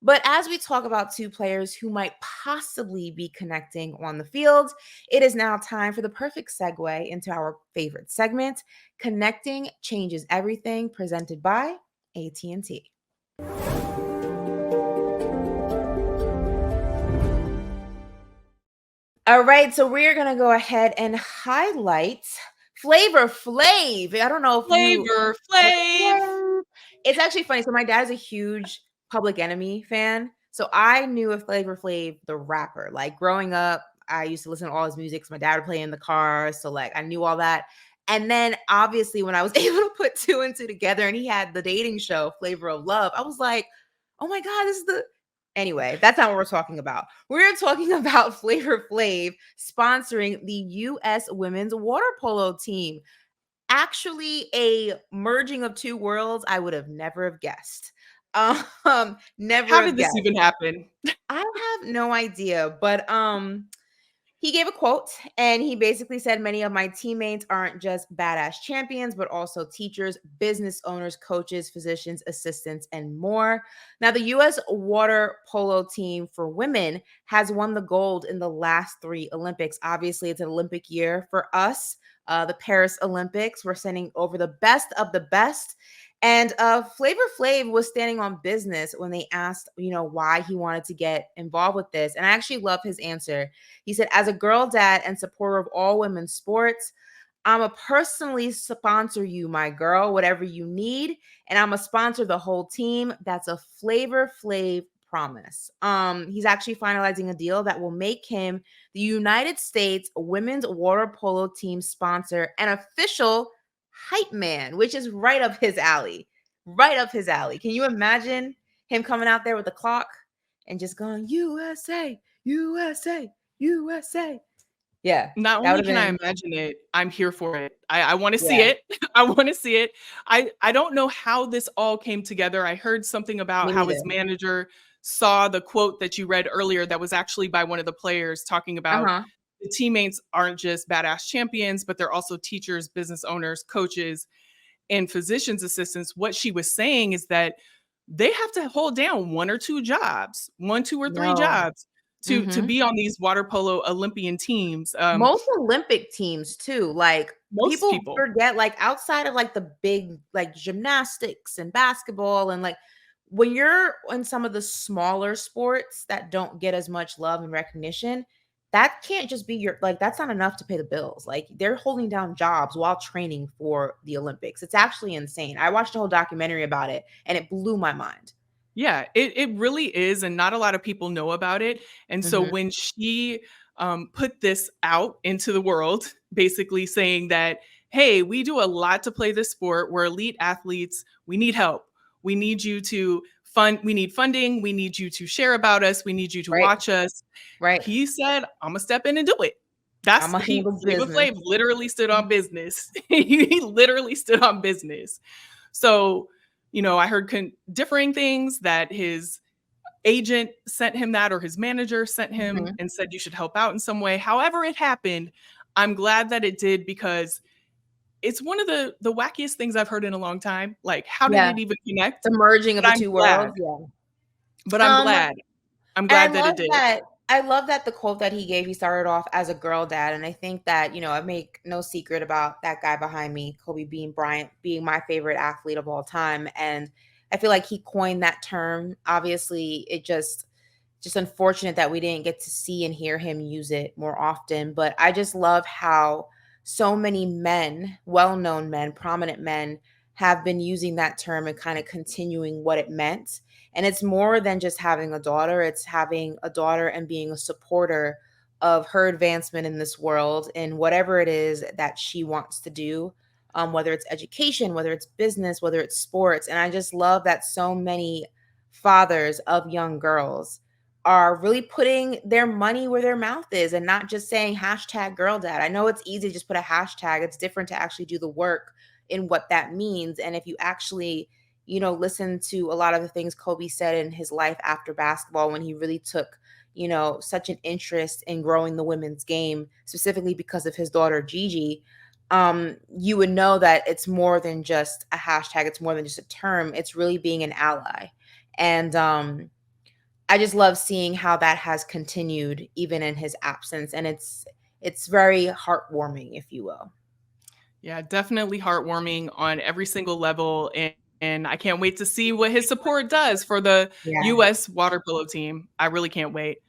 But as we talk about two players who might possibly be connecting on the field, it is now time for the perfect segue into our favorite segment, Connecting Changes Everything, presented by AT&T. All right, so we're going to go ahead and highlight Flavor Flav. I don't know if Flavor Flav. It's actually funny. So my dad's a huge Public Enemy fan. So I knew of Flavor Flav, the rapper. Like growing up, I used to listen to all his music because my dad would play in the car. So like I knew all that. And then obviously when I was able to put two and two together and he had the dating show, Flavor of Love, I was like, oh my God, this is the Anyway, that's not what we're talking about. We're talking about Flavor Flav sponsoring the U.S. women's water polo team. Actually, a merging of two worlds I would have never have guessed. Never How have did this guessed. even happen? I have no idea, but he gave a quote and he basically said, many of my teammates aren't just badass champions, but also teachers, business owners, coaches, physicians, assistants, and more. Now, the U.S. water polo team for women has won the gold in the last three Olympics. Obviously, it's an Olympic year for us. The Paris Olympics, we're sending over the best of the best. And Flavor Flav was standing on business when they asked, why he wanted to get involved with this. And I actually love his answer. He said, as a girl dad and supporter of all women's sports, I'm a personally sponsor you, my girl, whatever you need. And I'm a sponsor the whole team. That's a Flavor Flav promise. He's actually finalizing a deal that will make him the United States women's water polo team sponsor and official hype man, which is right up his alley. Right up his alley. Can you imagine him coming out there with the clock and just going, USA, USA, USA? Yeah. Not That only would have can I been, imagine it, I'm here for it. I want to see yeah, it. I want to see it. I don't know how this all came together. I heard something about me how neither. his manager saw the quote that you read earlier that was actually by one of the players talking about Uh-huh. the teammates aren't just badass champions, but they're also teachers, business owners, coaches, and physician's assistants. What she was saying is that they have to hold down one or two jobs, one, two, or three No. jobs to Mhm. be on these water polo Olympian teams. Most Olympic teams too, like, Most people people. forget, like, outside of, like, the big, like, gymnastics and basketball and, like, when you're in some of the smaller sports that don't get as much love and recognition, that can't just be that's not enough to pay the bills, like, they're holding down jobs while training for the Olympics. It's actually insane. I watched a whole documentary about it, and it blew my mind. Yeah, it really is, and not a lot of people know about it. And so Mhm. when she put this out into the world, basically saying that, hey, we do a lot to play this sport. We're elite athletes. We need help. We need you to fund. We need funding. We need you to share about us. We need you to Right, watch us. right. He said, I'm gonna step in and do it. That's Imma he handle Flavor business. Flav literally stood on business. He literally stood on business. So, I heard differing things that his agent sent him that or his manager sent him Mhm. and said you should help out in some way. However it happened, I'm glad that it did because it's one of the wackiest things I've heard in a long time. Like, how did Yeah, it even connect? the merging of But the I'm two glad. worlds, yeah. But I'm Um, glad. I'm and glad that it did. I love that the quote that he gave, he started off as a girl dad, and I think that, I make no secret about that guy behind me, Kobe Bean Bryant, being my favorite athlete of all time, and I feel like he coined that term. Obviously, it just unfortunate that we didn't get to see and hear him use it more often, but I just love how so many men, well-known men, prominent men, have been using that term and kind of continuing what it meant. And it's more than just having a daughter, it's having a daughter and being a supporter of her advancement in this world in whatever it is that she wants to do, whether it's education, whether it's business, whether it's sports. And I just love that so many fathers of young girls are really putting their money where their mouth is and not just saying hashtag girl dad. I know it's easy to just put a hashtag. It's different to actually do the work in what that means. And if you actually, listen to a lot of the things Kobe said in his life after basketball, when he really took, such an interest in growing the women's game, specifically because of his daughter Gigi, you would know that it's more than just a hashtag. It's more than just a term. It's really being an ally. And I just love seeing how that has continued even in his absence, and it's very heartwarming, if you will. Yeah, definitely heartwarming on every single level, and I can't wait to see what his support does for the Yeah. US water polo team. I really can't wait.